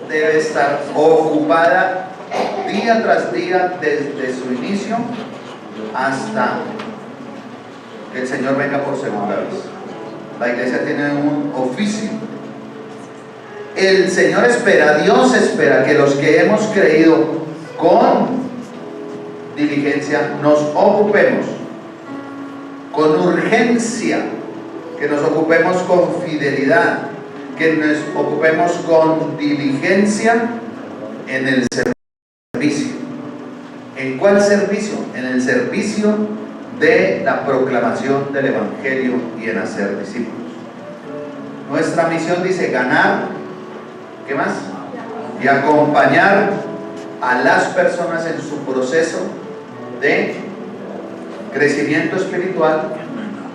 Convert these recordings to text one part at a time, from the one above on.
debe estar ocupada día tras día desde su inicio hasta que el Señor venga por segunda vez. La iglesia tiene un oficio. El Señor espera, Dios espera que los que hemos creído con diligencia nos ocupemos con urgencia, que nos ocupemos con fidelidad, que nos ocupemos con diligencia en el servicio. ¿En cuál servicio? En el servicio de la proclamación del Evangelio y en hacer discípulos. Nuestra misión dice ganar, ¿qué más? Y acompañar a las personas en su proceso de crecimiento espiritual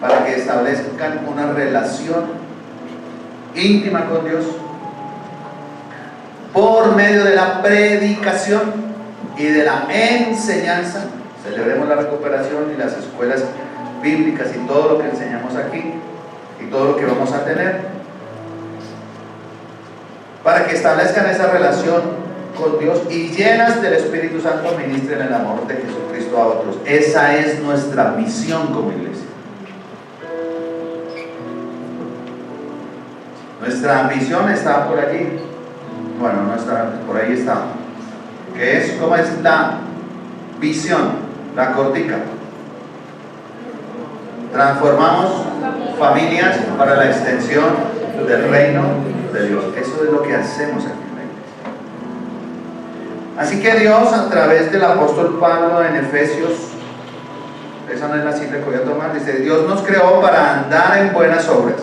para que establezcan una relación íntima con Dios por medio de la predicación y de la enseñanza. Celebremos la recuperación y las escuelas bíblicas y todo lo que enseñamos aquí y todo lo que vamos a tener, para que establezcan esa relación con Dios y llenas del Espíritu Santo ministren el amor de Jesucristo a otros. Esa es nuestra misión como iglesia. Nuestra misión está por allí. Bueno, no está, por ahí está. ¿Qué es? ¿Cómo es la visión? La cortica. Transformamos familias para la extensión del reino de Dios. Eso es lo que hacemos aquí. Así que Dios, a través del apóstol Pablo en Efesios, esa no es la cita que voy a tomar, dice: Dios nos creó para andar en buenas obras.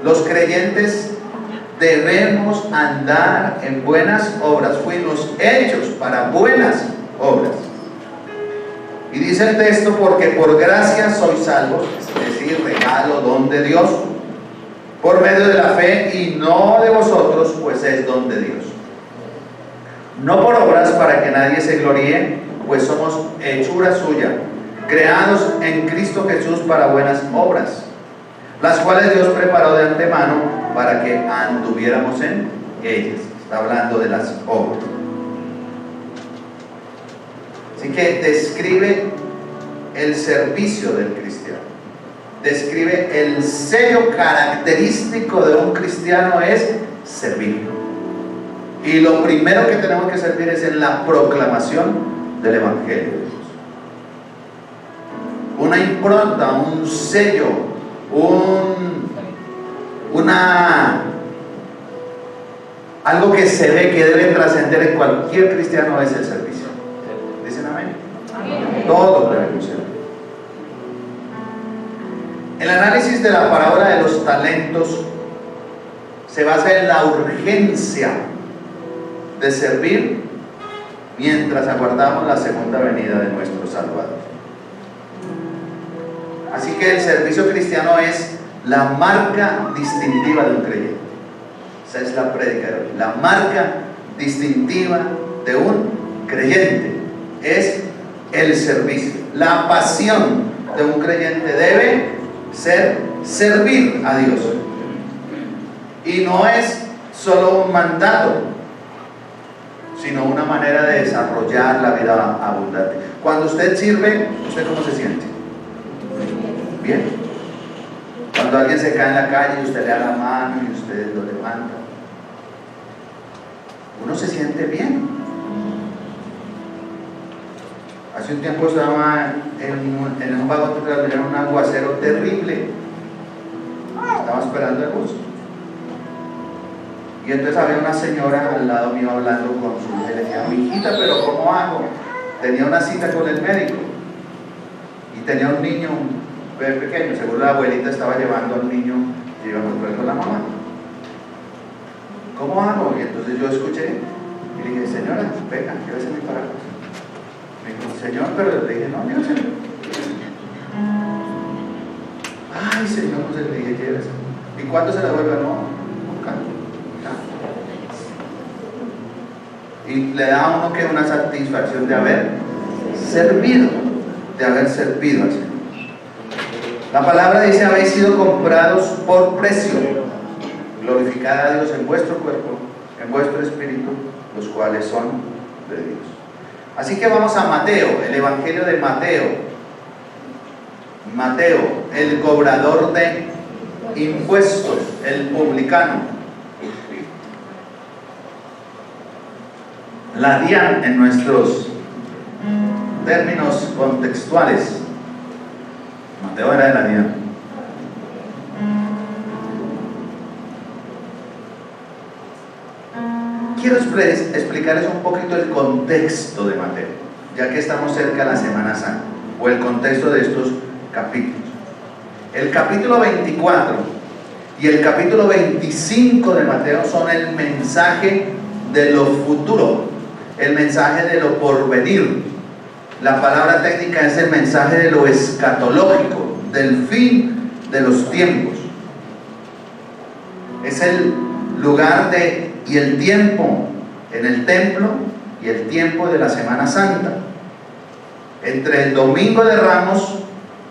Los creyentes debemos andar en buenas obras. Fuimos hechos para buenas obras. Y dice el texto: porque por gracia sois salvos, es decir, regalo, don de Dios, por medio de la fe, y no de vosotros, pues es don de Dios. No por obras para que nadie se gloríe, pues somos hechura suya, creados en Cristo Jesús para buenas obras, las cuales Dios preparó de antemano para que anduviéramos en ellas. Está hablando de las obras. Así que describe el servicio del cristiano. Describe el sello característico de un cristiano es servir. Y lo primero que tenemos que servir es en la proclamación del Evangelio de Dios. Una impronta, un sello, algo que se ve, que debe trascender en cualquier cristiano, es el servicio. ¿Dicen amén? Amén. Todos debemos servir. El análisis de la parábola de los talentos se basa en la urgencia de servir mientras aguardamos la segunda venida de nuestro Salvador. Así que el servicio cristiano es la marca distintiva de un creyente. Esa es la prédica de hoy. La marca distintiva de un creyente es el servicio. La pasión de un creyente debe ser servir a Dios. Y no es solo un mandato, sino una manera de desarrollar la vida abundante. Cuando usted sirve, ¿usted cómo se siente? Bien. Cuando alguien se cae en la calle y usted le da la mano y usted lo levanta, uno se siente bien. Hace un tiempo estaba en un vagón que era un aguacero terrible. Estaba esperando el bus. Y entonces había una señora al lado mío hablando con su hija. Le decía: mijita, pero ¿cómo hago? Tenía una cita con el médico y tenía un niño pequeño. Seguro la abuelita estaba llevando al niño y iba a volver con la mamá. ¿Cómo hago? Y entonces yo escuché y le dije: señora, venga, llévese mi paraguas. Me dijo: señor, pero le dije: no, llévese. Ay, señor, pues le dije: llévese. ¿Y cuánto se la vuelve? No, nunca. Y le da a uno que una satisfacción de haber servido al Señor. La palabra dice: habéis sido comprados por precio. Glorificad a Dios en vuestro cuerpo, en vuestro espíritu, los cuales son de Dios. Así que vamos a Mateo, el Evangelio de Mateo. Mateo, el cobrador de impuestos, el publicano. La DIAN en nuestros términos contextuales. Mateo era de la DIAN. Quiero explicarles un poquito el contexto de Mateo, ya que estamos cerca de la Semana Santa, o el contexto de estos capítulos. El capítulo 24 y el capítulo 25 de Mateo son el mensaje de lo futuro, el mensaje de lo porvenir. La palabra técnica es el mensaje de lo escatológico, del fin de los tiempos. Es el lugar y el tiempo en el templo y el tiempo de la Semana Santa. Entre el Domingo de Ramos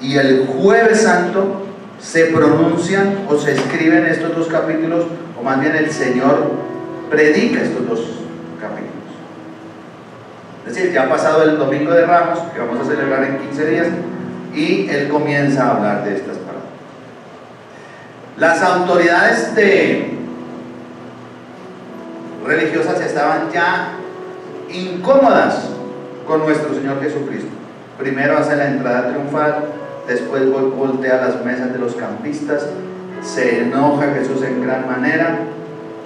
y el Jueves Santo se pronuncian o se escriben estos dos capítulos, o más bien el Señor predica estos dos capítulos. Es decir, ya ha pasado el Domingo de Ramos, que vamos a celebrar en 15 días, y Él comienza a hablar de estas palabras. Las autoridades religiosas estaban ya incómodas con nuestro Señor Jesucristo. Primero hace la entrada triunfal, después voltea las mesas de los campistas, se enoja Jesús en gran manera,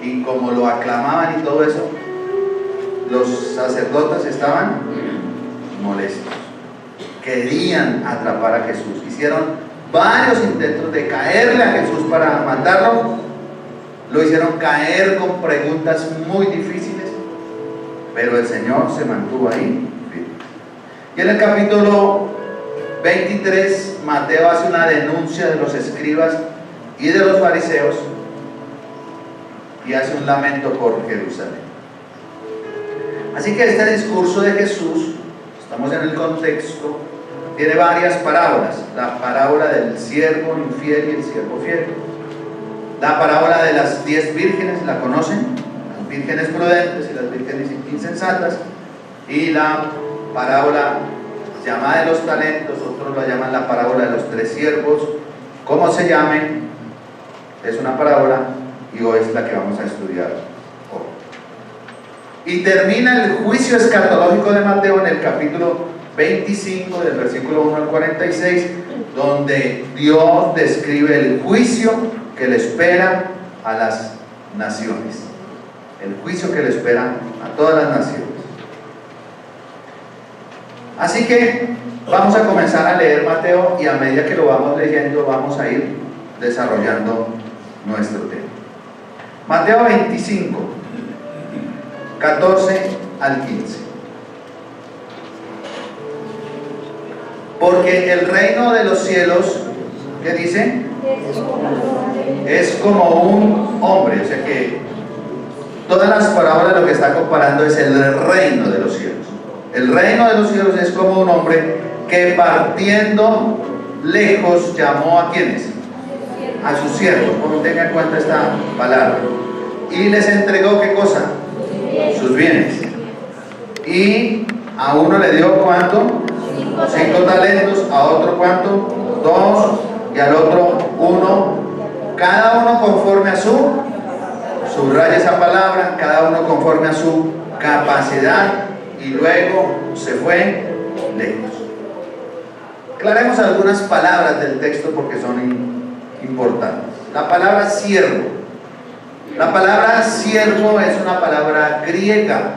y como lo aclamaban y todo eso, los sacerdotes estaban molestos, querían atrapar a Jesús, hicieron varios intentos de caerle a Jesús para matarlo, lo hicieron caer con preguntas muy difíciles, pero el Señor se mantuvo ahí firme. Y en el capítulo 23, Mateo hace una denuncia de los escribas y de los fariseos y hace un lamento por Jerusalén. Así que este discurso de Jesús, estamos en el contexto, tiene varias parábolas. La parábola del siervo infiel y el siervo fiel. La parábola de las 10 vírgenes, ¿la conocen? Las vírgenes prudentes y las vírgenes insensatas. Y la parábola llamada de los talentos, otros la llaman la parábola de los 3 siervos. ¿Cómo se llame? Es una parábola y hoy es la que vamos a estudiar hoy. Y termina el juicio escatológico de Mateo en el capítulo 25, del versículo 1 al 46, donde Dios describe el juicio que le espera a las naciones. El juicio que le espera a todas las naciones. Así que vamos a comenzar a leer Mateo, y a medida que lo vamos leyendo vamos a ir desarrollando nuestro tema. Mateo 25, 14 al 15. Porque el reino de los cielos, ¿qué dice? Es como un hombre. O sea que todas las parábolas lo que está comparando es el reino de los cielos. El reino de los cielos es como un hombre que, partiendo lejos, llamó a ¿quiénes? A sus siervos. Como tenga en cuenta esta palabra. Y les entregó ¿qué cosa? Sus bienes. Y a uno le dio ¿cuánto? 5 talentos, a otro ¿cuánto? 2, y al otro 1. Cada uno conforme a subraya esa palabra, cada uno conforme a su capacidad, y luego se fue lejos. Aclaremos algunas palabras del texto porque son importantes. La palabra siervo. La palabra siervo es una palabra griega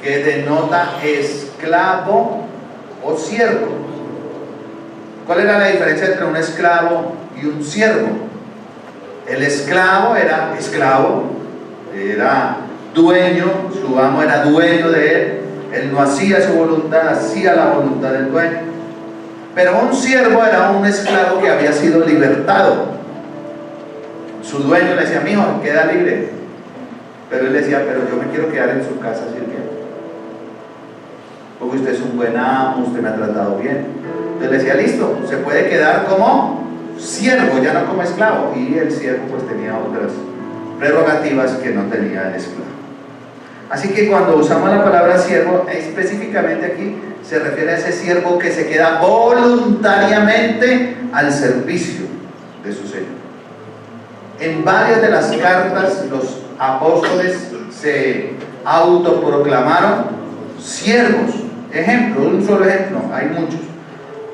que denota esclavo o siervo. ¿Cuál era la diferencia entre un esclavo y un siervo? El esclavo era esclavo, era dueño, su amo era dueño de él no hacía su voluntad, hacía la voluntad del dueño. Pero un siervo era un esclavo que había sido libertado. Su dueño le decía: mijo, queda libre. Pero él decía: pero yo me quiero quedar en su casa sirviendo, porque usted es un buen amo, usted me ha tratado bien. Entonces le decía: listo, se puede quedar como siervo, ya no como esclavo. Y el siervo pues tenía otras prerrogativas que no tenía el esclavo. Así que cuando usamos la palabra siervo, específicamente aquí se refiere a ese siervo que se queda voluntariamente al servicio de su Señor. En varias de las cartas los apóstoles se autoproclamaron siervos. Ejemplo, un solo ejemplo, hay muchos.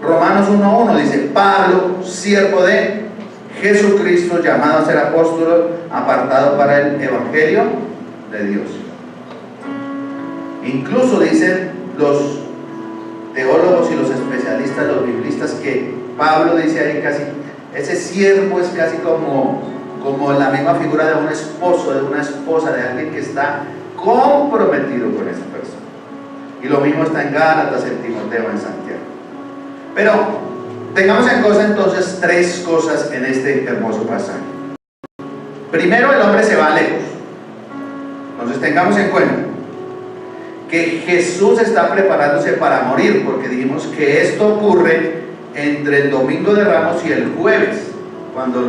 Romanos 1:1 dice: Pablo, siervo de Jesucristo, llamado a ser apóstol, apartado para el evangelio de Dios. Incluso dicen los teólogos y los especialistas, los biblistas, que Pablo dice ahí casi, ese siervo es casi como la misma figura de un esposo, de una esposa, de alguien que está comprometido con esa persona. Y lo mismo está en Gálatas, en Timoteo, en Santiago. Pero tengamos en cuenta entonces tres cosas en este hermoso pasaje. Primero, el hombre se va lejos. Entonces tengamos en cuenta que Jesús está preparándose para morir, porque dijimos que esto ocurre entre el domingo de Ramos y el jueves, cuando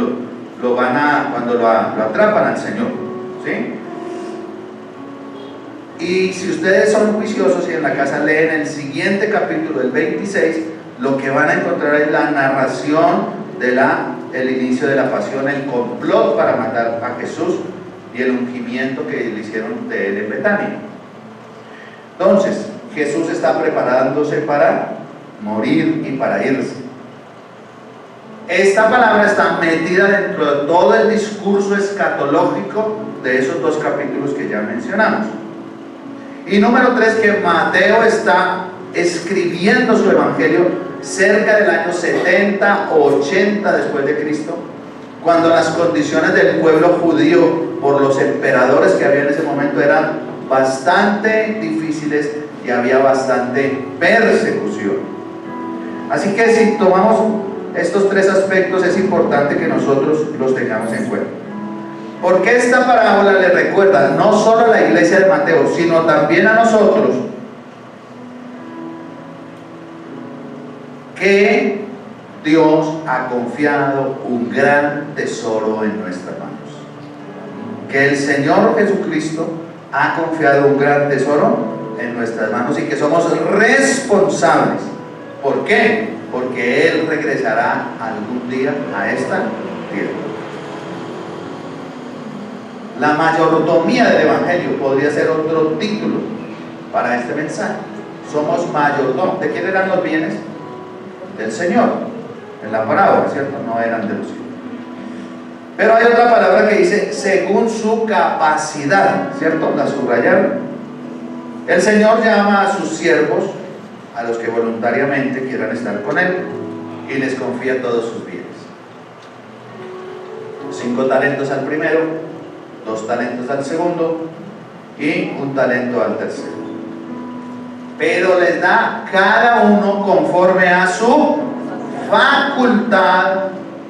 lo atrapan al Señor, ¿sí? Y si ustedes son juiciosos y en la casa leen el siguiente capítulo, el 26, lo que van a encontrar es la narración del inicio de la pasión, el complot para matar a Jesús y el ungimiento que le hicieron de él en Betania. Entonces, Jesús está preparándose para morir y para irse. Esta palabra está metida dentro de todo el discurso escatológico de esos dos capítulos que ya mencionamos. Y número 3, que Mateo está escribiendo su evangelio cerca del año 70 o 80 después de Cristo, cuando las condiciones del pueblo judío por los emperadores que había en ese momento eran bastante difíciles y había bastante persecución. Así que si tomamos estos tres aspectos, es importante que nosotros los tengamos en cuenta. Porque esta parábola le recuerda no solo a la iglesia de Mateo, sino también a nosotros, que Dios ha confiado un gran tesoro en nuestras manos. Que el Señor Jesucristo ha confiado un gran tesoro en nuestras manos y que somos responsables. ¿Por qué? Porque Él regresará algún día a esta tierra. La mayordomía del Evangelio podría ser otro título para este mensaje. Somos mayordomos. ¿De quién eran los bienes? Del Señor. En la parábola, ¿cierto? No eran de los hijos. Pero hay otra palabra que dice según su capacidad, ¿cierto? La subrayaron. El Señor llama a sus siervos, a los que voluntariamente quieran estar con Él, y les confía todos sus bienes. 5 talentos al primero, 2 talentos al segundo y 1 talento al tercero. Pero les da cada uno conforme a su facultad,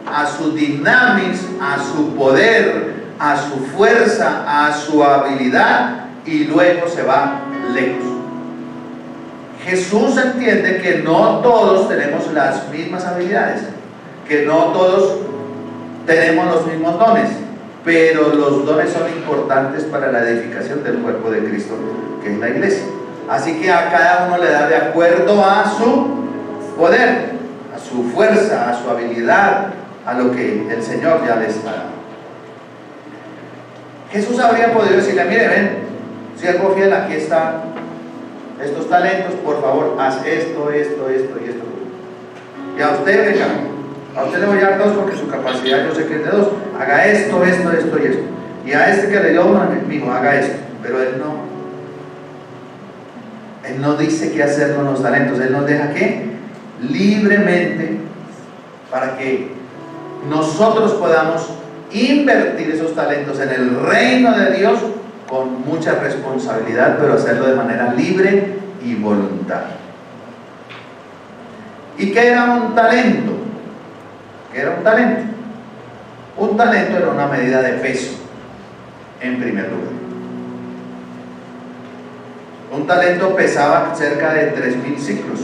a su dinamis, a su poder, a su fuerza, a su habilidad, y luego se va lejos. Jesús entiende que no todos tenemos las mismas habilidades, que no todos tenemos los mismos dones, pero los dones son importantes para la edificación del cuerpo de Cristo, que es la iglesia. Así que a cada uno le da de acuerdo a su poder, a su fuerza, a su habilidad, a lo que el Señor ya les da. Jesús habría podido decirle: mire, ven, siervo fiel, aquí están estos talentos, por favor, haz esto, esto, esto y esto. Y a usted, venga, a usted le voy a dar 2 porque su capacidad yo sé que es de 2. Haga esto, esto, esto y esto. Y a este que le dio 1, mijo, haga esto. Pero Él no dice qué hacer con los talentos. Él nos deja que libremente, para que nosotros podamos invertir esos talentos en el reino de Dios con mucha responsabilidad, pero hacerlo de manera libre y voluntaria. ¿Y qué era un talento? ¿Qué era un talento? Un talento era una medida de peso, en primer lugar. Un talento pesaba cerca de 3.000 ciclos,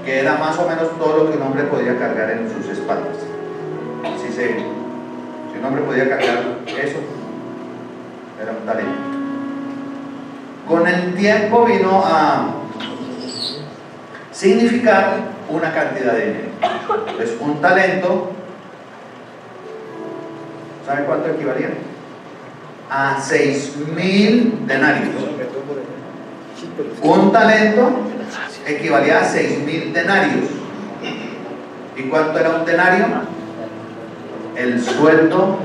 que era más o menos todo lo que un hombre podía cargar en sus espaldas. Si un hombre podía cargar eso, era un talento. con el tiempo vino a significar una cantidad de dinero. Entonces, un talento, ¿saben cuánto equivalía? A 6.000 denarios. Un talento equivalía a 6.000 denarios. ¿Y cuánto era un denario? El sueldo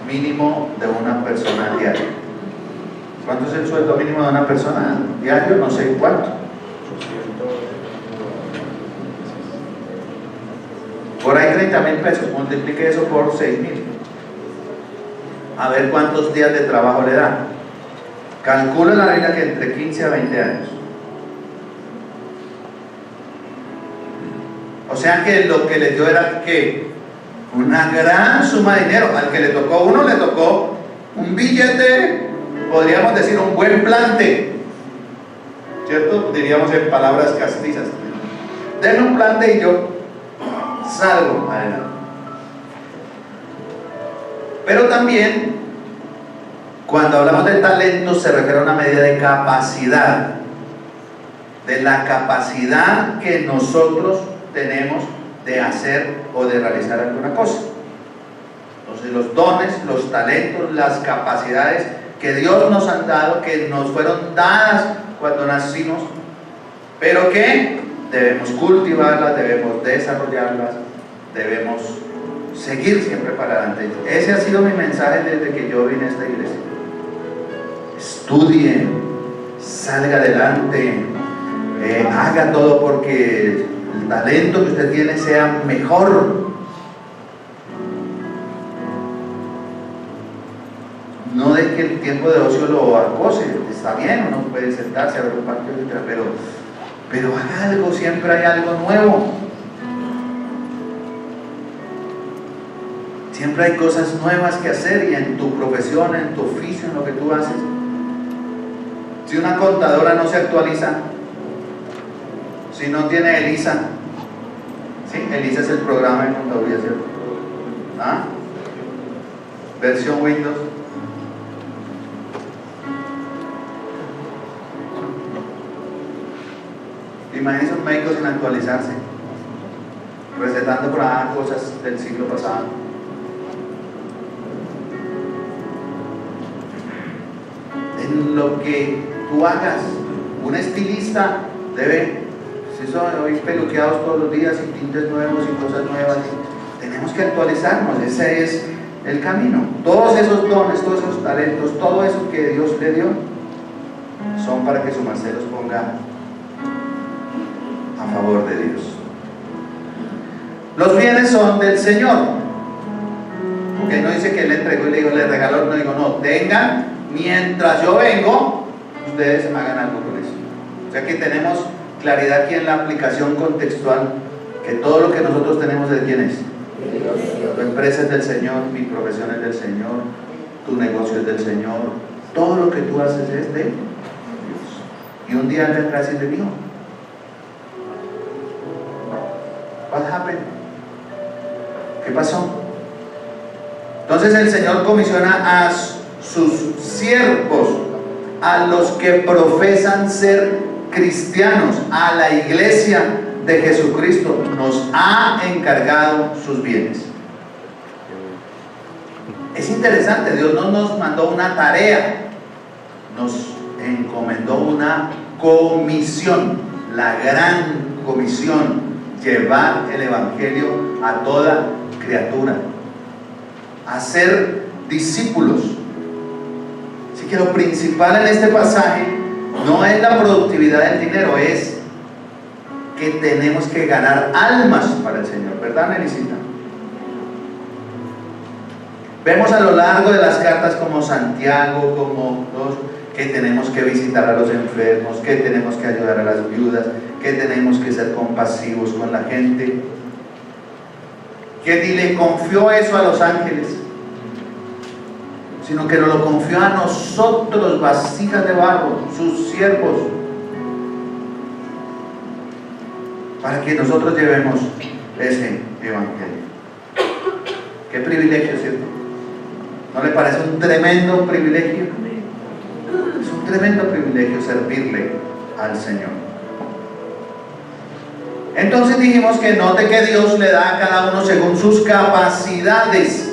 mínimo de una persona diaria. ¿Cuánto es el sueldo mínimo de una persona diario? No sé cuánto. Por ahí 30.000 pesos. Multiplique eso por 6.000. A ver cuántos días de trabajo le da. Calcula la Biblia que entre 15 a 20 años. O sea que lo que le dio era que una gran suma de dinero. Al que le tocó uno, le tocó un billete, podríamos decir un buen plante, ¿cierto? Diríamos en palabras castizas. Denme un plante y yo salgo adelante. Pero también, cuando hablamos de talento, se refiere a una medida de capacidad, de la capacidad que nosotros tenemos de hacer o de realizar alguna cosa. Entonces, los dones, los talentos, las capacidades que Dios nos han dado, que nos fueron dadas cuando nacimos, pero que debemos cultivarlas, debemos desarrollarlas, debemos seguir siempre para adelante. Ese ha sido mi mensaje desde que yo vine a esta iglesia. Estudie, salga adelante, haga todo porque el talento que usted tiene sea mejor. No de que el tiempo de ocio lo acose. Está bien, uno puede sentarse a ver un partido, pero haga algo, siempre hay algo nuevo. Siempre hay cosas nuevas que hacer, y en tu profesión, en tu oficio, en lo que tú haces. Si una contadora no se actualiza, si no tiene ELISA, ¿sí? ELISA es el programa de contaduría, ¿cierto? ¿Ah? Versión Windows. Imagínense un médico sin actualizarse, recetando por ahí cosas del siglo pasado. En lo que tú hagas, un estilista debe, si son hoy peluqueados todos los días y tintes nuevos y cosas nuevas, tenemos que actualizarnos. Ese es el camino. Todos esos dones, todos esos talentos, todo eso que Dios le dio, son para que su merced los ponga a favor de Dios. Los bienes son del Señor, porque no dice que Él le entregó y le dijo, le regaló. No digo, no, tengan, mientras yo vengo, ustedes hagan algo con eso. O sea que tenemos claridad aquí en la aplicación contextual, que todo lo que nosotros tenemos, ¿de quién es? Tu empresa es del Señor, mi profesión es del Señor, tu negocio es del Señor, todo lo que tú haces es de Dios. Y un día vendrá y le dijo, what happened? ¿Qué pasó? Entonces el Señor comisiona a sus siervos, a los que profesan ser cristianos, a la iglesia de Jesucristo, nos ha encargado sus bienes. Es interesante, Dios no nos mandó una tarea, nos encomendó una comisión, la gran comisión: llevar el evangelio a toda criatura, hacer discípulos. Así que lo principal en este pasaje no es la productividad del dinero, es que tenemos que ganar almas para el Señor, ¿verdad, Nelicita? Vemos a lo largo de las cartas como Santiago, como todos, que tenemos que visitar a los enfermos, que tenemos que ayudar a las viudas, que tenemos que ser compasivos con la gente, que ni le confió eso a los ángeles, sino que nos lo confió a nosotros, vasijas de barro, sus siervos, para que nosotros llevemos ese evangelio. Qué privilegio, ¿cierto? ¿No le parece un tremendo privilegio? Es un tremendo privilegio servirle al Señor. Entonces dijimos que note que Dios le da a cada uno según sus capacidades.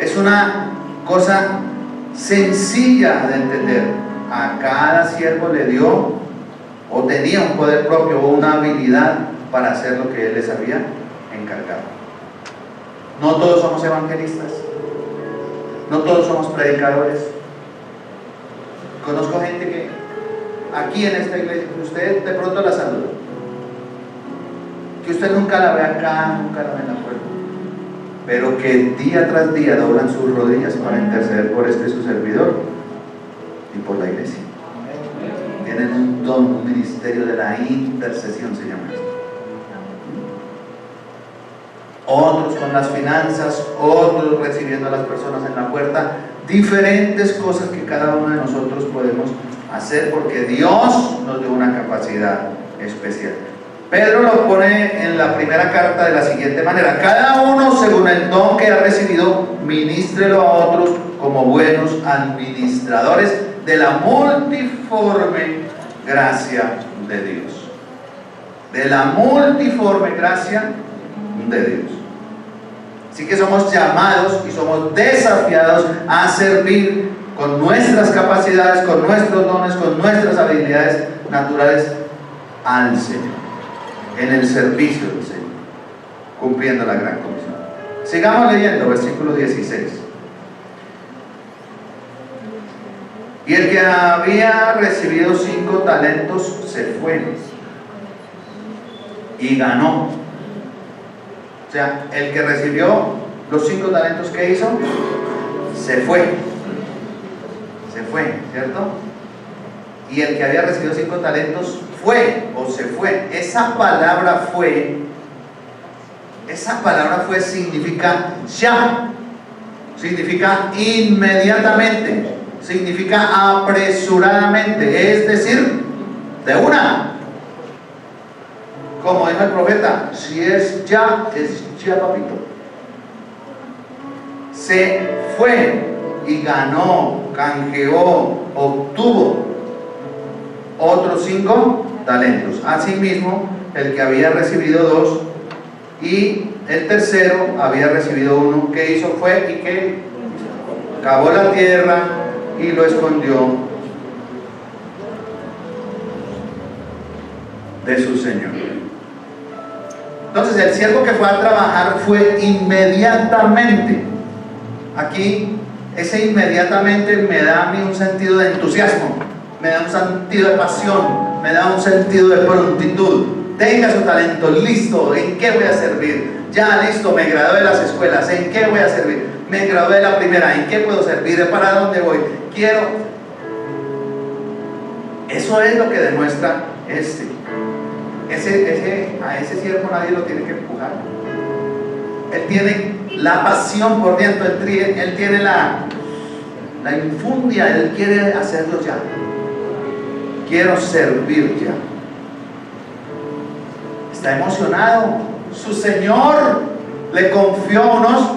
Es una cosa sencilla de entender. A cada siervo le dio o tenía un poder propio o una habilidad para hacer lo que Él les había encargado. No todos somos evangelistas, no todos somos predicadores. Conozco gente que aquí en esta iglesia, usted de pronto la saluda, que usted nunca la ve acá, nunca la ve en la puerta, pero que día tras día doblan sus rodillas para interceder por este su servidor y por la iglesia. Tienen un don, un ministerio de la intercesión, se llama esto. Otros con las finanzas, otros recibiendo a las personas en la puerta, diferentes cosas que cada uno de nosotros podemos hacer porque Dios nos dio una capacidad especial. Pedro lo pone en la primera carta de la siguiente manera: cada uno según el don que ha recibido, ministrelo a otros como buenos administradores de la multiforme gracia de Dios. De la multiforme gracia de Dios. Así que somos llamados y somos desafiados a servir con nuestras capacidades, con nuestros dones, con nuestras habilidades naturales al Señor, en el servicio del Señor, cumpliendo la gran comisión. Sigamos leyendo, versículo 16. Y el que había recibido 5 talentos se fue y ganó. O sea, el que recibió los 5 talentos, ¿qué hizo? Se fue. Se fue, ¿cierto? Y el que había recibido 5 talentos fue o se fue. Esa palabra fue significa ya, significa inmediatamente, significa apresuradamente, es decir, de una. Como dijo el profeta, si es ya papito. Se fue y ganó, canjeó, obtuvo otros 5 talentos. Asimismo, el que había recibido 2 y el tercero había recibido 1, ¿qué hizo? Fue y que cavó la tierra y lo escondió de su señor. Entonces el siervo que fue a trabajar fue inmediatamente. Aquí ese inmediatamente me da a mí un sentido de entusiasmo, me da un sentido de pasión, me da un sentido de prontitud. Tenga su talento, listo, ¿en qué voy a servir? Ya listo, me gradué de las escuelas, ¿en qué voy a servir? Me gradué de la primera, ¿en qué puedo servir? ¿Para dónde voy? Quiero. Eso es lo que demuestra a ese siervo nadie lo tiene que empujar. Él tiene la pasión por dentro, él tiene la infundia, él quiere hacerlo ya. Quiero servir ya. Está emocionado. Su Señor le confió unos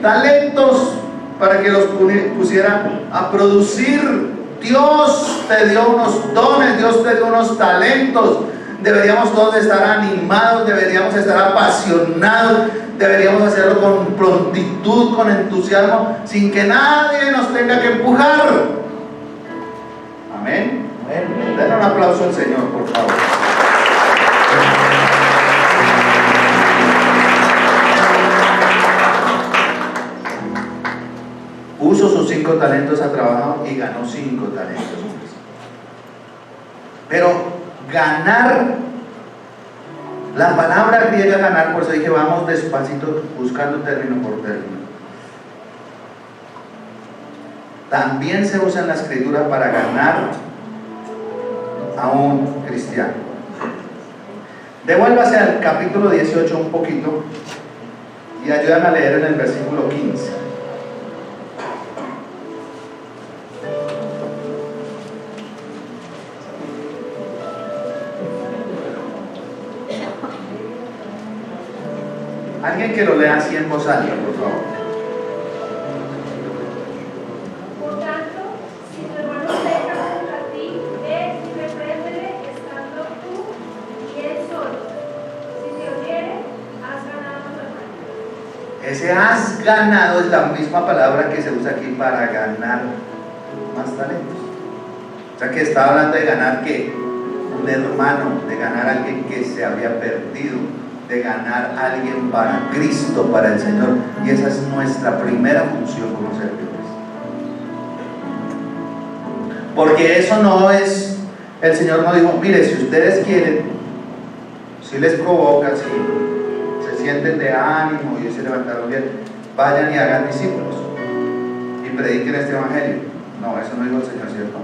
talentos para que los pusiera a producir. Dios te dio unos dones, Dios te dio unos talentos. Deberíamos todos estar animados, deberíamos estar apasionados, deberíamos hacerlo con prontitud, con entusiasmo, sin que nadie nos tenga que empujar. Amén. Den un aplauso al Señor, por favor. Puso sus 5 talentos a trabajo y ganó 5 talentos. Pero ganar, la palabra griega ganar, por eso dije vamos despacito buscando término por término. También se usa en la escritura para ganar a un cristiano. Devuélvase al capítulo 18 un poquito y ayúdame a leer en el versículo 15. Alguien que lo lea así en voz alta, por favor. Por tanto, si tu hermano Ese has ganado es la misma palabra que se usa aquí para ganar más talentos. O sea que está hablando de ganar que un hermano, de ganar a alguien que se había perdido, de ganar a alguien para Cristo, para el Señor. Y esa es nuestra primera función como servidores. Porque eso no es, el Señor nos dijo, mire, si ustedes quieren, si les provoca, si se sienten de ánimo y se levantaron bien, vayan y hagan discípulos y prediquen este evangelio. No, eso no dijo el Señor, ¿cierto?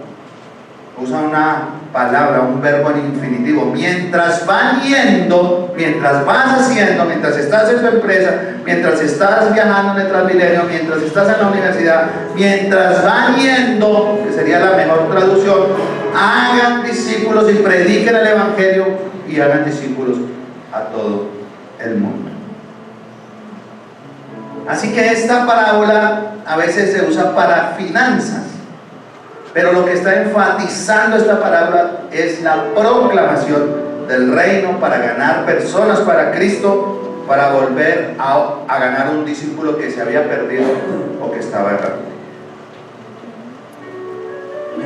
Usa una palabra, un verbo en infinitivo. Mientras van yendo, mientras vas haciendo, mientras estás en tu empresa, mientras estás viajando en el Transmilenio, mientras estás en la universidad, mientras van yendo, que sería la mejor traducción, hagan discípulos y prediquen el evangelio y hagan discípulos a todo el mundo. Así que esta parábola a veces se usa para finanzas, pero lo que está enfatizando esta parábola es la proclamación del reino para ganar personas para Cristo, para volver a ganar un discípulo que se había perdido o que estaba errando.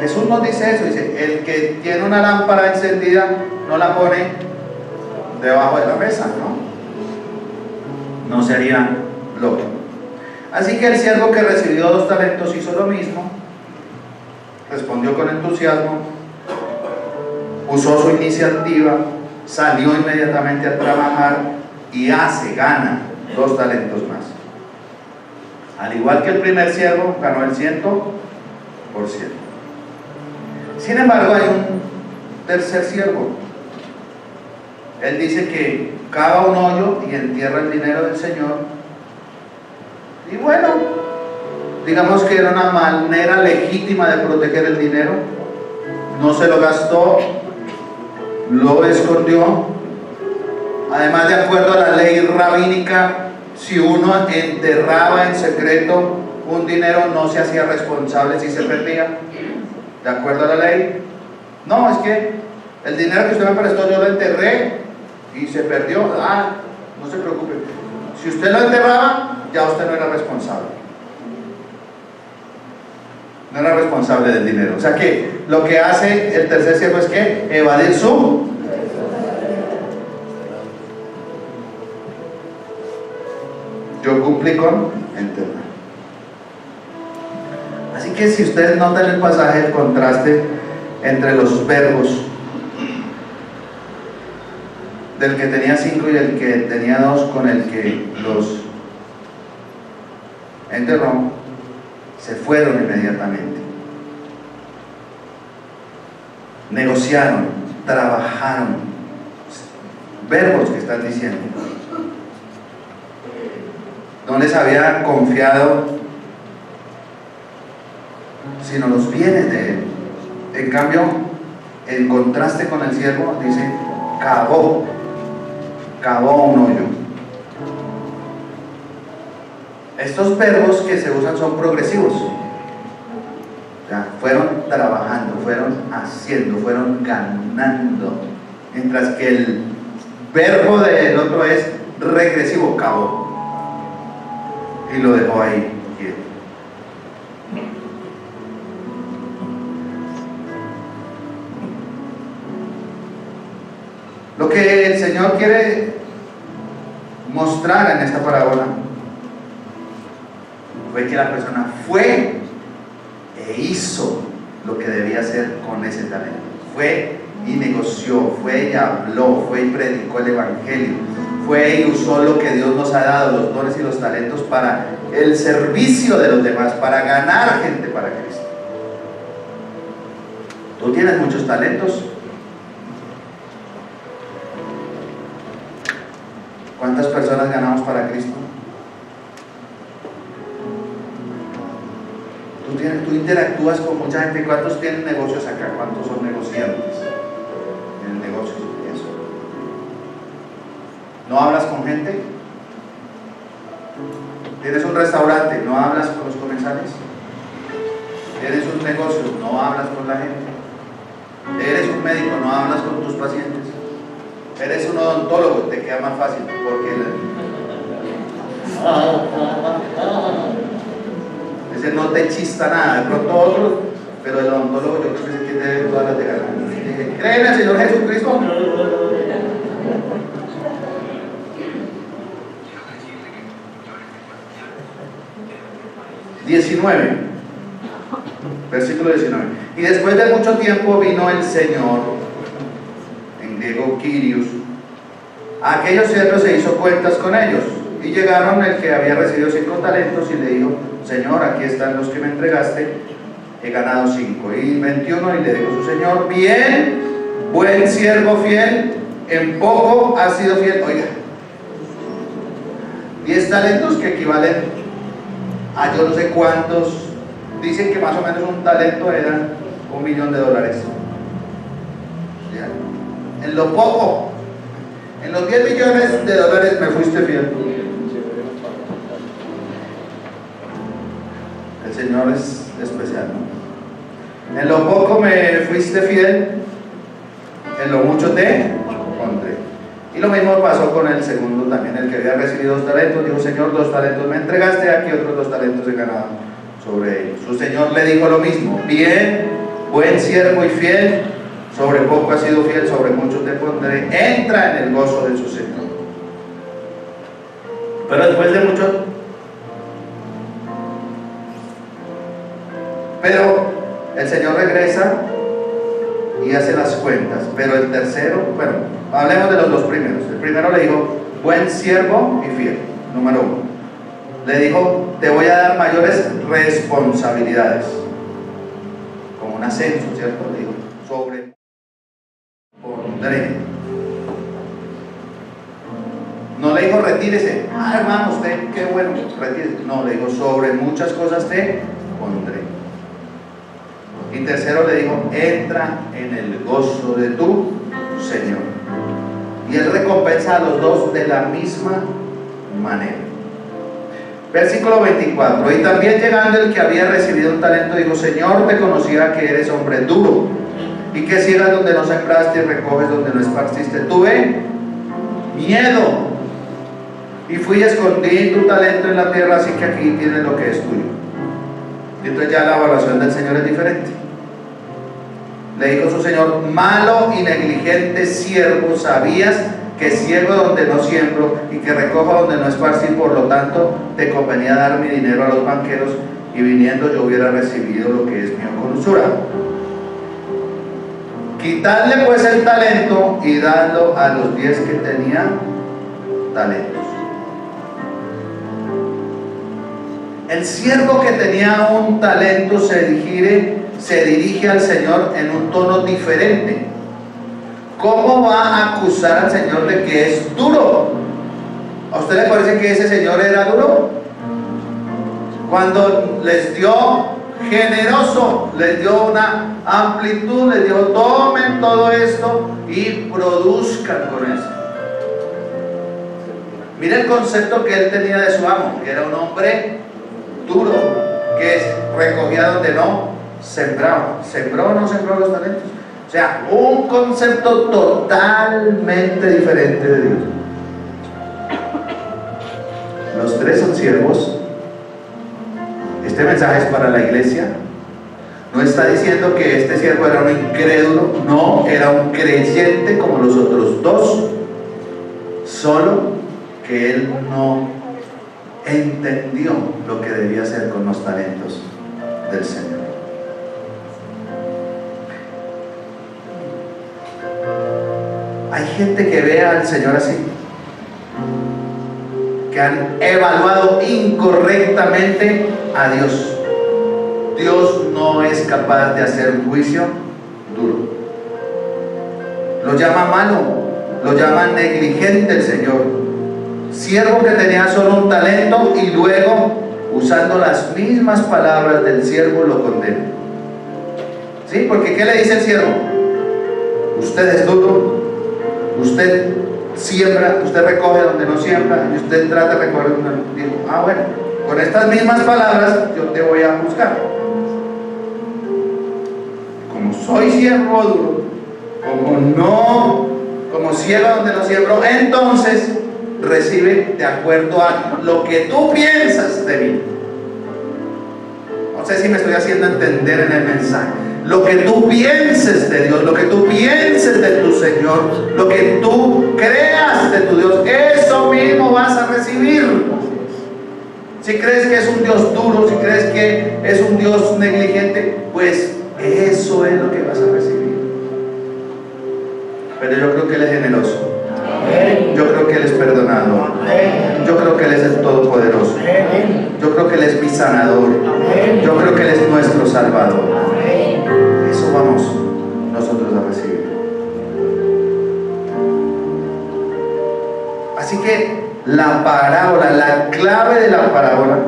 Jesús nos dice eso, dice, el que tiene una lámpara encendida no la pone debajo de la mesa, ¿no? No sería lógico. Así que el siervo que recibió 2 talentos hizo lo mismo, respondió con entusiasmo, usó su iniciativa, salió inmediatamente a trabajar y gana 2 talentos más. Al igual que el primer siervo, ganó el 100%. Sin embargo, hay un tercer siervo. Él dice que cava un hoyo y entierra el dinero del Señor. Y bueno, digamos que era una manera legítima de proteger el dinero. No se lo gastó, lo escondió. Además, de acuerdo a la ley rabínica, si uno enterraba en secreto un dinero, no se hacía responsable si se perdía. ¿De acuerdo a la ley? No, es que el dinero que usted me prestó yo lo enterré y se perdió. No se preocupe. Si usted lo enterraba, ya usted no era responsable. No era responsable del dinero. O sea que lo que hace el tercer siervo es que evadir su. Yo cumplí con enterrar. Así que si ustedes notan el pasaje, el contraste entre los verbos del que tenía 5 y el que tenía 2 con el que los enterró, se fueron inmediatamente. Negociaron, trabajaron. Verbos que están diciendo. No les había confiado sino los bienes de él. En cambio, en contraste con el siervo, dice cavó un hoyo. Estos verbos que se usan son progresivos. Ya, fueron trabajando, fueron haciendo, fueron ganando, mientras que el verbo del otro es regresivo, cavó, y lo dejó ahí quieto. Lo que el Señor quiere mostrar en esta parábola fue que la persona fue e hizo lo que debía hacer con ese talento. Fue y negoció, fue y habló, fue y predicó el evangelio, fue y usó lo que Dios nos ha dado, los dones y los talentos, para el servicio de los demás, para ganar gente para Cristo. Tú tienes muchos talentos. ¿Cuántas personas ganamos para Cristo? Tú interactúas con mucha gente. ¿Cuántos tienen negocios acá? ¿Cuántos son negociantes? Tienen negocios y eso. ¿No hablas con gente? ¿Tienes un restaurante? ¿No hablas con los comensales? ¿Tienes un negocio? ¿No hablas con la gente? ¿Eres un médico? ¿No hablas con tus pacientes? Eres un odontólogo, te queda más fácil porque Ese no te chista nada, de pronto otros, pero el odontólogo yo creo que se tiene todas las de ganar. ¿Creen en el Señor Jesucristo? 19, versículo 19. Y después de mucho tiempo vino el Señor, en griego Kyrios, a aquellos siervos se hizo cuentas con ellos. Y llegaron el que había recibido 5 talentos y le dijo: Señor, aquí están los que me entregaste, he ganado 5. Y 21, y le dijo su Señor: bien, buen siervo fiel, en poco has sido fiel. Oiga, 10 talentos que equivalen a yo no sé cuántos. Dicen que más o menos un talento era $1.000.000. ¿Ya? En lo poco, en los $10 millones me fuiste fiel. El Señor es especial, ¿no? En lo poco me fuiste fiel, en lo mucho te pondré. Y lo mismo pasó con el segundo también, el que había recibido 2 talentos. Dijo: Señor, 2 talentos me entregaste, aquí otros 2 talentos he ganado sobre ellos. Su Señor le dijo lo mismo: bien, buen siervo y fiel, sobre poco has sido fiel, sobre mucho te pondré, entra en el gozo de su Señor. Pero después de mucho, el Señor regresa y hace las cuentas. Pero el tercero, bueno, hablemos de los 2 primeros. El primero le dijo: buen siervo y fiel, número 1. Le dijo: te voy a dar mayores responsabilidades, como un ascenso, ¿cierto? Le dijo: sobre pondré. No le dijo: retírese. Ah, hermano, usted qué bueno, retírese. No, le dijo: sobre muchas cosas te pondré. Y tercero le dijo: entra en el gozo de tu Señor. Y él recompensa a los 2 de la misma manera. Versículo 24. Y también llegando el que había recibido un talento, dijo: Señor, te conocía que eres hombre duro, y que ciegas donde no sembraste y recoges donde no esparciste. Tuve miedo y fui y escondí tu talento en la tierra, así que aquí tienes lo que es tuyo. Y entonces ya la evaluación del Señor es diferente. Le dijo su Señor: malo y negligente siervo, sabías que ciego donde no siembro y que recojo donde no esparcí, por lo tanto te convenía dar mi dinero a los banqueros, y viniendo yo hubiera recibido lo que es mío con usura. Quitadle pues el talento y dadlo a los 10 que tenían talentos. El siervo que tenía un talento se dirige al Señor en un tono diferente. ¿Cómo va a acusar al Señor de que es duro? ¿A usted le parece que ese señor era duro? Cuando les dio generoso, les dio una amplitud, les dio: tomen todo esto y produzcan con eso. Mira el concepto que él tenía de su amo, que era un hombre duro, que recogía donde no sembraba. ¿Sembró o no sembró los talentos? O sea, un concepto totalmente diferente de Dios. Los 3 son siervos. Este mensaje es para la iglesia. No está diciendo que este siervo era un incrédulo, no, era un creyente como los otros 2, solo que él no entendió lo que debía hacer con los talentos del Señor. Hay gente que ve al Señor así, que han evaluado incorrectamente a Dios. Dios no es capaz de hacer un juicio duro. Lo llama malo, lo llama negligente el Señor. Siervo que tenía solo un talento, y luego, usando las mismas palabras del siervo, lo condena. ¿Sí? Porque ¿qué le dice el siervo? Usted es duro, usted siembra, usted recoge donde no siembra, y usted trata de recoger donde no. Digo: ah, bueno, con estas mismas palabras yo te voy a juzgar. Como soy siervo duro, como ciego donde no siembro, entonces recibe de acuerdo a lo que tú piensas de mí. No sé si me estoy haciendo entender en el mensaje. Lo que tú pienses de Dios, lo que tú pienses de tu Señor, lo que tú creas de tu Dios, eso mismo vas a recibir. Si crees que es un Dios duro, si crees que es un Dios negligente, pues eso es lo que vas a recibir. Pero yo creo que Él es generoso. Yo creo que Él es perdonador. Yo creo que Él es el Todopoderoso. Yo creo que Él es mi sanador. Yo creo que Él es nuestro Salvador. Eso vamos nosotros a recibir. Así que la parábola, la clave de la parábola,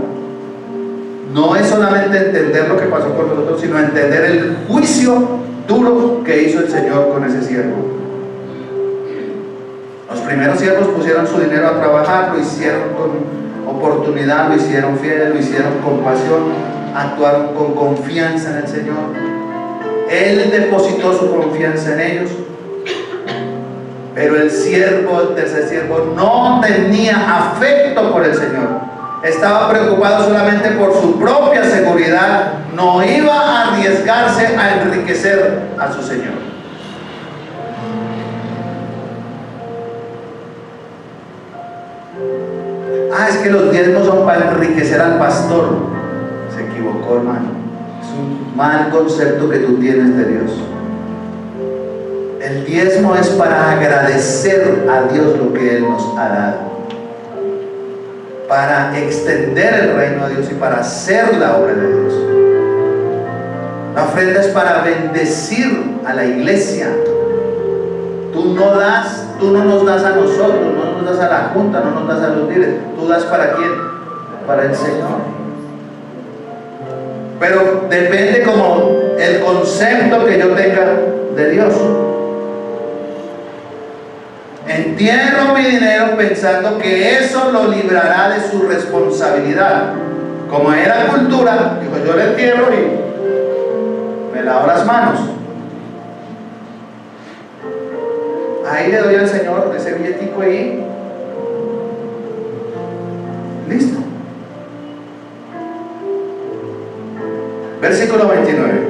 no es solamente entender lo que pasó con nosotros, sino entender el juicio duro que hizo el Señor con ese siervo. Los primeros siervos pusieron su dinero a trabajar, lo hicieron con oportunidad, lo hicieron fiel, lo hicieron con pasión, actuaron con confianza en el Señor. Él depositó su confianza en ellos. Pero el tercer siervo, no tenía afecto por el Señor. Estaba preocupado solamente por su propia seguridad. No iba a arriesgarse a enriquecer a su Señor. Es que los diezmos son para enriquecer al pastor. Se equivocó, hermano. Es un mal concepto que tú tienes de Dios. El diezmo es para agradecer a Dios lo que Él nos ha dado, para extender el reino de Dios y para hacer la obra de Dios. La ofrenda es para bendecir a la iglesia. Tú no nos das a nosotros, no nos das a la junta, no nos das a los líderes. ¿Tú das para quién? Para el Señor. Pero depende como el concepto que yo tenga de Dios. Entierro mi dinero pensando que eso lo librará de su responsabilidad. Como era cultura, dijo, yo le entierro y me lavo las manos. Ahí le doy al Señor ese billetico ahí. Listo. Versículo 29.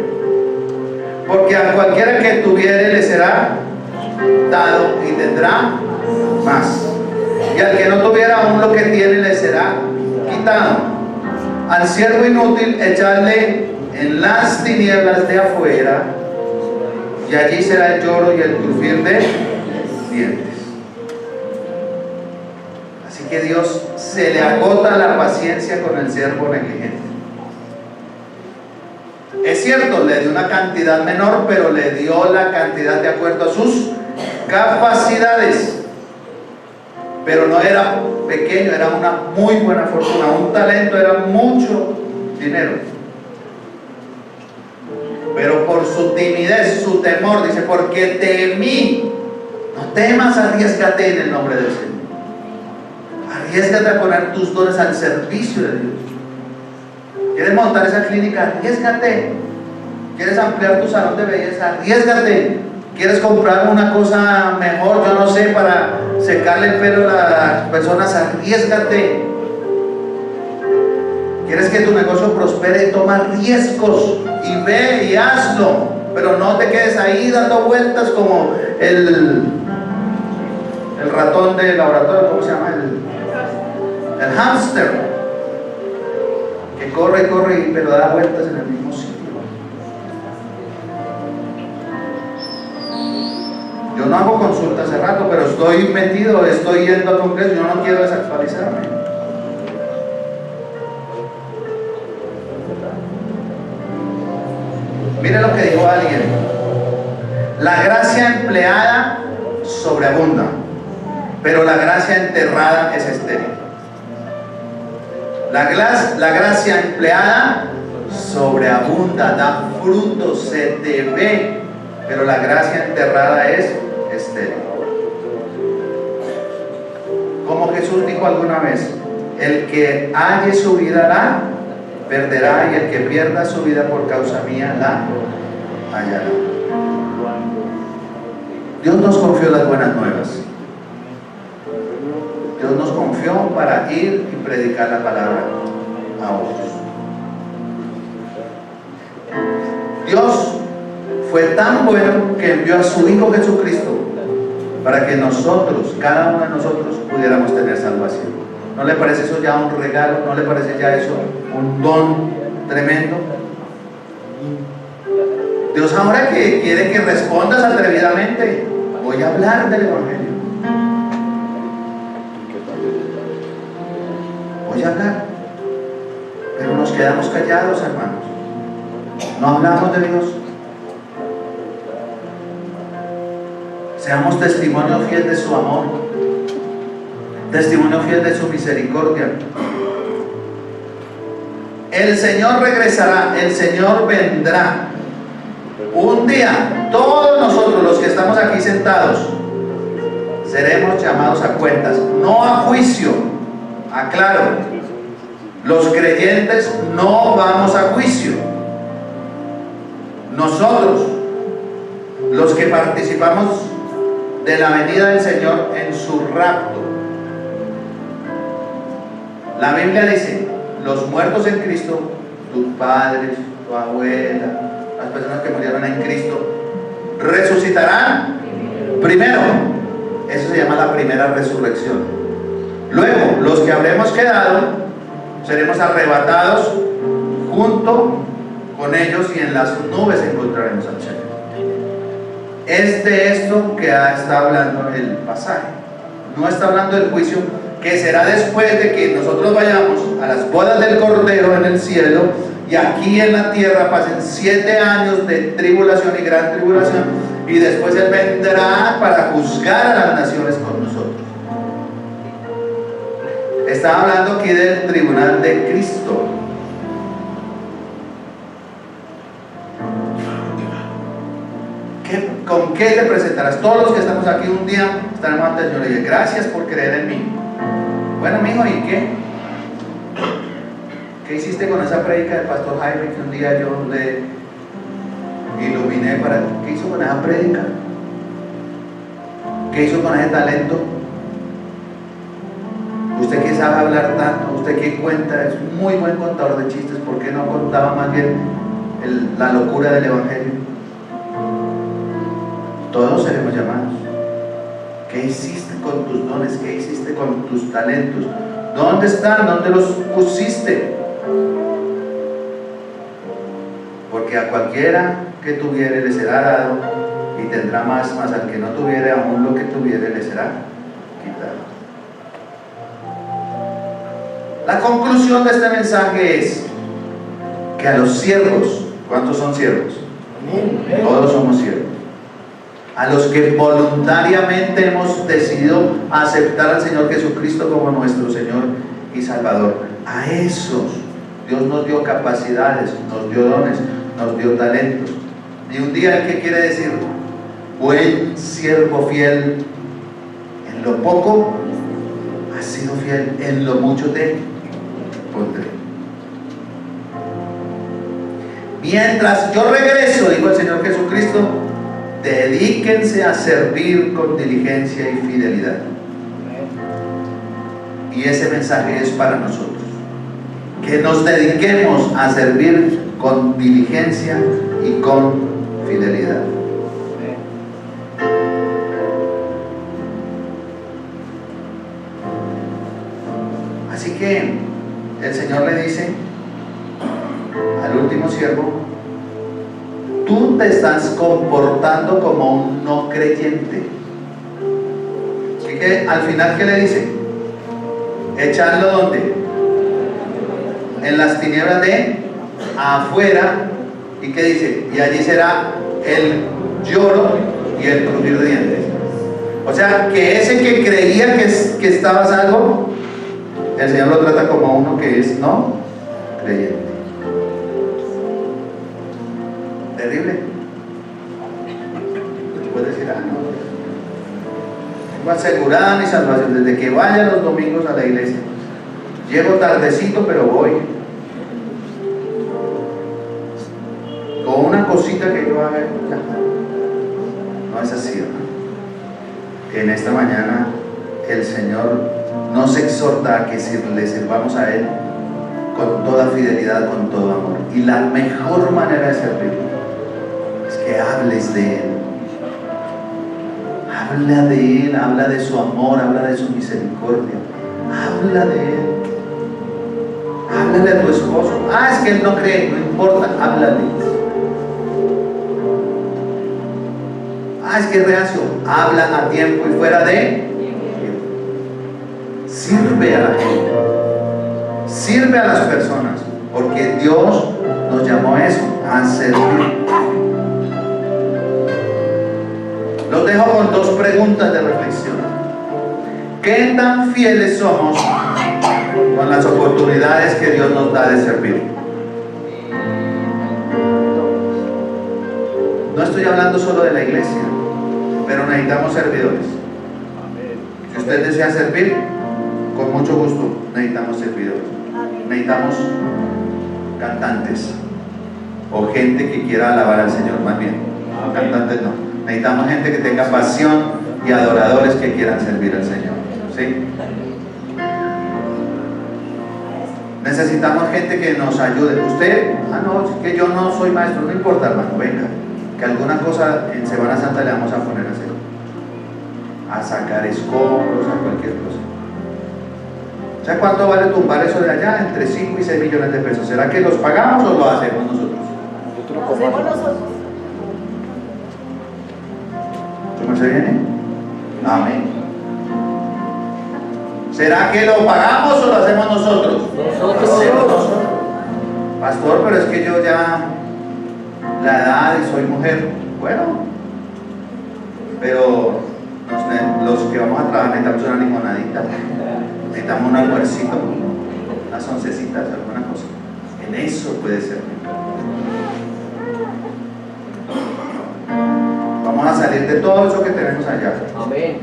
Porque a cualquiera que tuviere le será dado y tendrá más. Y al que no tuviera aún lo que tiene le será quitado. Al siervo inútil echarle en las tinieblas de afuera, y allí será el lloro y el crujir de dientes. Así que Dios se le agota la paciencia con el siervo negligente. Es cierto, le dio una cantidad menor, pero le dio la cantidad de acuerdo a sus capacidades. Pero no era pequeño, era una muy buena fortuna. Un talento era mucho dinero. Pero por su timidez, su temor, dice, porque temí. No temas, arriésgate en el nombre del Señor. Arriésgate a poner tus dones al servicio de Dios. ¿Quieres montar esa clínica? Arriésgate. ¿Quieres ampliar tu salón de belleza? Arriésgate. ¿Quieres comprar una cosa mejor, yo no sé, para secarle el pelo a las personas? Arriésgate. ¿Quieres que tu negocio prospere? Toma riesgos y ve y hazlo. Pero no te quedes ahí dando vueltas como el ratón de laboratorio, ¿cómo se llama? El hámster, que corre y corre, pero da vueltas en el mismo sitio. Yo no hago consulta hace rato, pero estoy metido, estoy yendo a congreso, yo no quiero desactualizarme. Mire lo que dijo alguien: la gracia empleada sobreabunda, pero la gracia enterrada es estéril. La gracia empleada sobreabunda, da frutos, se te ve, pero la gracia enterrada es estéril. Como Jesús dijo alguna vez: el que halle su vida la perderá, y el que pierda su vida por causa mía la hallará. Dios nos confió las buenas nuevas. Dios nos confió para ir y predicar la palabra a otros. Dios fue tan bueno que envió a su Hijo Jesucristo para que nosotros, cada uno de nosotros, pudiéramos tener salvación. ¿No le parece eso ya un regalo? ¿No le parece ya eso un don tremendo? Dios ahora que quiere que respondas atrevidamente, voy a hablar del Evangelio. Voy a hablar. Pero nos quedamos callados, hermanos. No hablamos de Dios. Seamos testimonio fiel de su amor, testimonio fiel de su misericordia. El Señor regresará, el Señor vendrá. Un día, todos nosotros los que estamos aquí sentados, seremos llamados a cuentas, no a juicio. Aclaro, los creyentes no vamos a juicio. Nosotros, los que participamos de la venida del Señor en su rapto. La Biblia dice, los muertos en Cristo, tus padres, tu abuela, las personas que murieron en Cristo, resucitarán primero. Eso se llama la primera resurrección. Luego, los que habremos quedado, seremos arrebatados junto con ellos y en las nubes encontraremos al Señor. Es de esto que está hablando el pasaje. No está hablando del juicio que será después de que nosotros vayamos a las bodas del Cordero en el cielo y aquí en la tierra pasen 7 años de tribulación y gran tribulación, y después Él vendrá para juzgar a las naciones con nosotros. Está hablando aquí del tribunal de Cristo. ¿Con qué te presentarás? Todos los que estamos aquí un día estaremos ante el Señor y dice, gracias por creer en mí. Bueno, mijo, ¿y qué? ¿Qué hiciste con esa predica del pastor Jaime que un día yo le iluminé para... ¿Qué hizo con esa predica? ¿Qué hizo con ese talento? Usted que sabe hablar tanto, usted que cuenta, es un muy buen contador de chistes, ¿por qué no contaba más bien la locura del Evangelio? Todos seremos llamados. ¿Qué hiciste con tus dones? ¿Qué hiciste con tus talentos? ¿Dónde están? ¿Dónde los pusiste? Porque a cualquiera que tuviere le será dado y tendrá más, mas al que no tuviere aún lo que tuviere le será quitado. La conclusión de este mensaje es que a los siervos, ¿cuántos son siervos? Todos somos siervos. A los que voluntariamente hemos decidido aceptar al Señor Jesucristo como nuestro Señor y Salvador, a esos Dios nos dio capacidades, nos dio dones, nos dio talentos. Y un día, ¿qué quiere decir? Buen siervo fiel, en lo poco has sido fiel, en lo mucho te pondré. Mientras yo regreso, dijo el Señor Jesucristo, dedíquense a servir con diligencia y fidelidad. Y ese mensaje es para nosotros, que nos dediquemos a servir con diligencia y con fidelidad. Así que el Señor le dice al último siervo, tú te estás comportando como un no creyente. Así que al final, ¿qué le dice? Echarlo ¿dónde? En las tinieblas de afuera. ¿Y qué dice? Y allí será el lloro y el crujir de dientes. O sea, que ese que creía que estaba salvo, el Señor lo trata como uno que es no creyente. Terrible. Puedes decir, no, tengo asegurada mi salvación desde que vaya los domingos a la iglesia. Llego tardecito, pero voy. Con una cosita que yo haga, ya. No es así, hermano. Que en esta mañana el Señor nos exhorta a que le sirvamos a Él con toda fidelidad, con todo amor. Y la mejor manera de servirlo es que hables de Él. Habla de Él, habla de su amor, habla de su misericordia. Habla de Él. Háblale a tu esposo. Es que él no cree, no importa, háblale. Es que es reacio. Habla a tiempo y fuera de tiempo. Sirve a la gente. Sirve a las personas. Porque Dios nos llamó a eso, a servir. Los dejo con dos preguntas de reflexión. ¿Qué tan fieles somos con las oportunidades que Dios nos da de servir? No estoy hablando solo de la iglesia, pero necesitamos servidores. Si usted desea servir, con mucho gusto necesitamos servidores. Necesitamos cantantes o gente que quiera alabar al Señor, más bien. No, cantantes no. Necesitamos gente que tenga pasión y adoradores que quieran servir al Señor. ¿Sí? Necesitamos gente que nos ayude. Usted, no, es que yo no soy maestro, no importa, hermano, venga, que alguna cosa en Semana Santa le vamos a poner a hacer. A sacar escombros, a cualquier cosa. ¿Sabe cuánto vale tumbar eso de allá? Entre 5 y 6 millones de pesos. ¿Será que los pagamos o lo hacemos nosotros? Lo hacemos nosotros. ¿Cómo se viene? Amén. ¿Será que lo pagamos o lo hacemos nosotros? Nosotros. Pastor, pero es que yo ya la edad y soy mujer. Bueno, pero los que vamos a trabajar necesitamos una limonadita, necesitamos un almuercito, unas oncecitas, alguna cosa. En eso puede ser. Vamos a salir de todo eso que tenemos allá. Amén.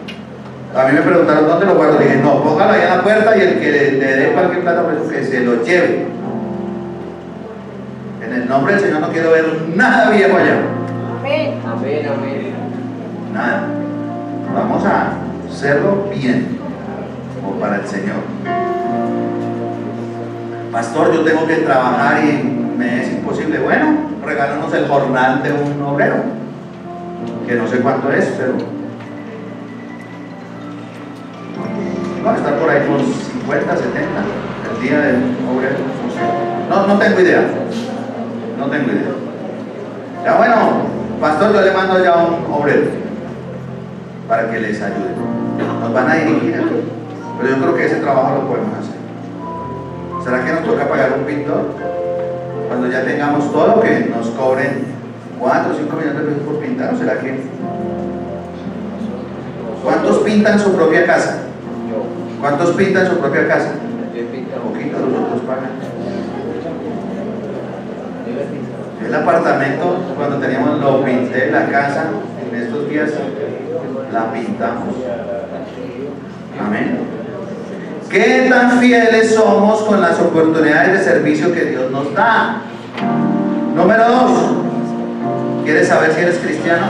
A mí me preguntaron dónde lo guardo. Le dije, no, póngalo allá en la puerta y el que le dé cualquier plata por eso, que se lo lleve. En el nombre del Señor no quiero ver nada viejo allá. Amén. Amén, amén. Nada. Vamos a hacerlo bien, como para el Señor. Pastor, yo tengo que trabajar y me es imposible. Bueno, regálanos el jornal de un obrero, que no sé cuánto es, pero va a estar por ahí por 50, 70 el día del obrero. No tengo idea. No tengo idea. Ya bueno, pastor, yo le mando ya un obrero para que les ayude. Nos van a dirigir aquí, pero yo creo que ese trabajo lo podemos hacer. ¿Será que nos toca pagar un pintor? Cuando ya tengamos todo, que nos cobren 4 o 5 millones de pesos por pintar, ¿o será que? ¿Cuántos pintan su propia casa? ¿Cuántos pintan su propia casa? Poquito, los otros pagan. El apartamento, cuando teníamos, lo pinté, la casa, en estos días la pintamos. Amén. ¿Qué tan fieles somos con las oportunidades de servicio que Dios nos da? Número 2. ¿Quieres saber si eres cristiano?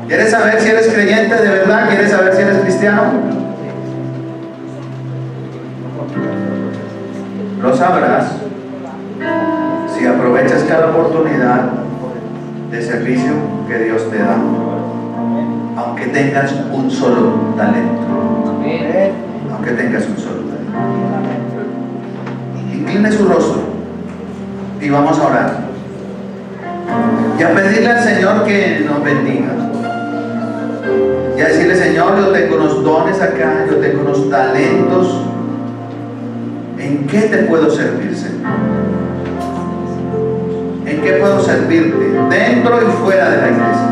¿Quieres saber si eres creyente de verdad? ¿Quieres saber si eres cristiano? Lo sabrás si aprovechas cada oportunidad de servicio que Dios te da, aunque tengas un solo talento. Aunque tengas un solo talento. Incline su rostro y vamos a orar y a pedirle al Señor que nos bendiga. Y a decirle, Señor, yo tengo unos dones acá, yo tengo unos talentos. ¿En qué te puedo servir, Señor? ¿En qué puedo servirte? Dentro y fuera de la iglesia.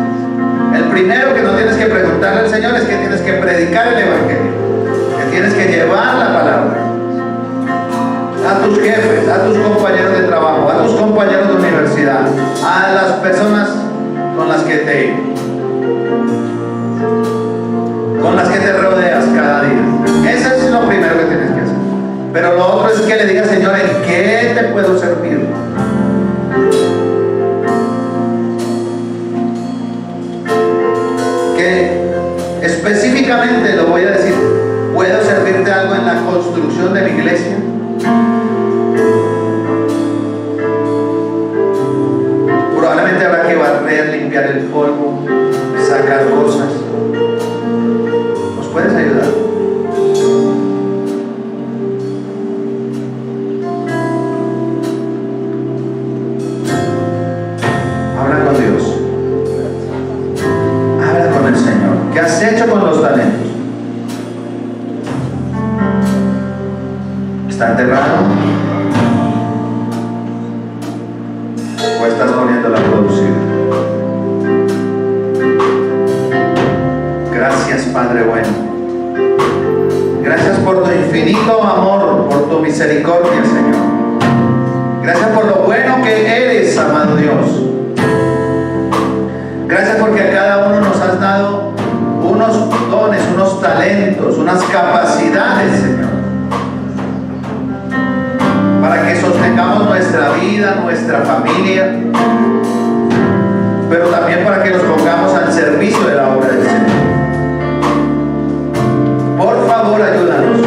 El primero que no tienes que preguntarle al Señor es que tienes que predicar el Evangelio, que tienes que llevar la palabra a tus jefes, a tus compañeros de trabajo, a tus compañeros de universidad, a las personas con las que te rodeas cada día. Eso es lo primero que tienes que hacer. Pero lo otro es que le digas, Señor, ¿en qué te puedo servir? Que específicamente talentos, unas capacidades, Señor, para que sostengamos nuestra vida, nuestra familia, pero también para que nos pongamos al servicio de la obra del Señor. Por favor, ayúdanos.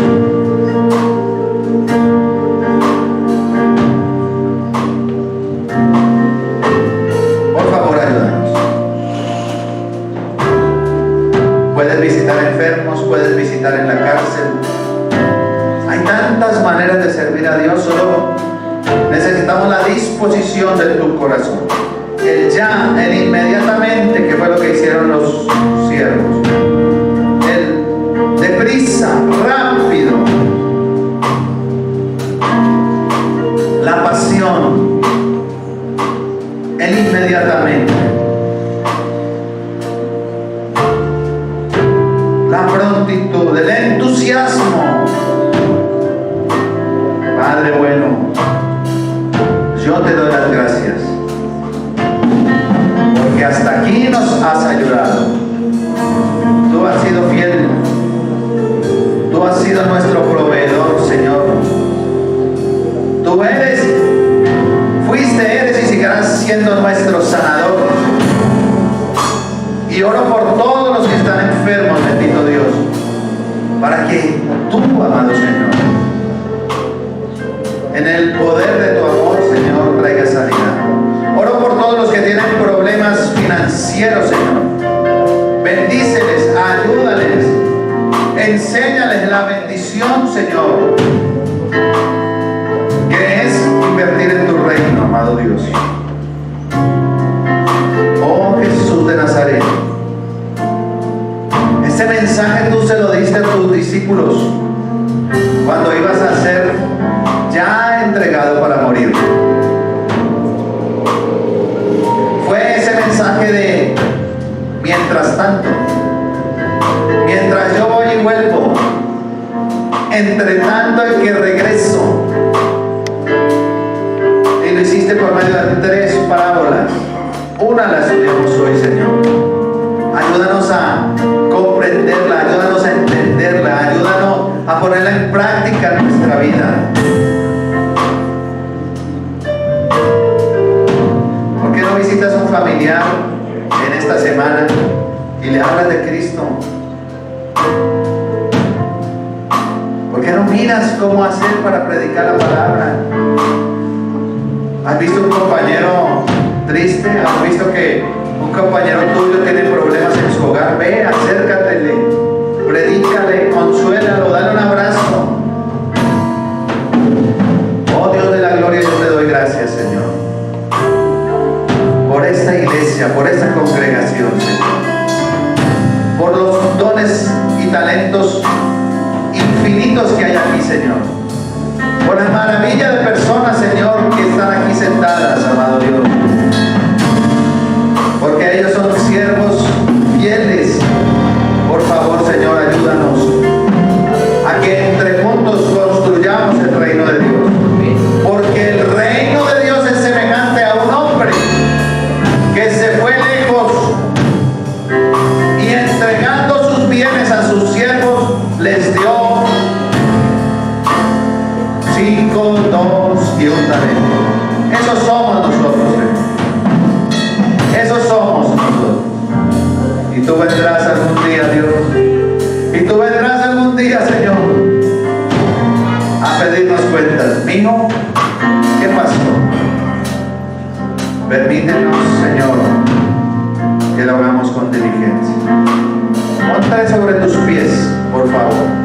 Por favor, ayúdanos. Puedes visitar enfermos, puedes visitar en la cárcel. Hay tantas maneras de servir a Dios, solo necesitamos la disposición de tu corazón. El ya, el inmediatamente, que fue lo que hicieron los siervos. El deprisa, rápido. La pasión. El inmediatamente. La prontitud, el entusiasmo. Padre bueno, yo te doy las gracias, porque hasta aquí nos has ayudado. Tú has sido fiel, tú has sido nuestro proveedor, Señor. Tú eres y seguirás siendo nuestro sanador. Y oro por todos los que están enfermos, bendito Dios, para que tú, amado Señor, en el poder de tu amor, Señor, traiga sanidad. Oro por todos los que tienen problemas financieros, Señor. Bendíceles, ayúdales, enséñales la bendición, Señor, que es invertir en tu reino, amado Dios. Oh Jesús de Nazaret, este mensaje tú se lo diste a tus discípulos cuando ibas a ser ya entregado para morir. Fue ese mensaje de mientras tanto, mientras yo voy y vuelvo, entre tanto el que regreso. Y lo hiciste por medio de 3 parábolas. Una la estudiamos hoy, Señor. Ayúdanos a comprenderla, ayúdanos a entenderla, ayúdanos a ponerla en práctica en nuestra vida. ¿Por qué no visitas a un familiar en esta semana y le hablas de Cristo? ¿Por qué no miras cómo hacer para predicar la palabra? ¿Has visto un compañero triste? ¿Has visto que un compañero tuyo tiene problemas en su hogar? Ve, acércatele, predícale, consuélalo, dale un abrazo. Oh Dios de la gloria, yo te doy gracias, Señor, por esta iglesia, por esta congregación, Señor, por los dones y talentos infinitos que hay aquí, Señor, por la maravilla de personas, Señor, que están aquí sentadas, amado Dios, porque ellos son siervos fieles. Por favor, Señor, ayúdanos a que entre juntos construyamos el reino de Dios, porque el reino de Dios es semejante a un hombre que se fue lejos y entregando sus bienes a sus siervos les dio 5, 2 y 1 talento. Esos somos nosotros, Señor. Esos somos nosotros. Y tú vendrás algún día, Dios. Y tú vendrás algún día, Señor, a pedirnos cuentas. Mijo, ¿qué pasó? Permítenos, Señor, que lo hagamos con diligencia. Ponte sobre tus pies, por favor.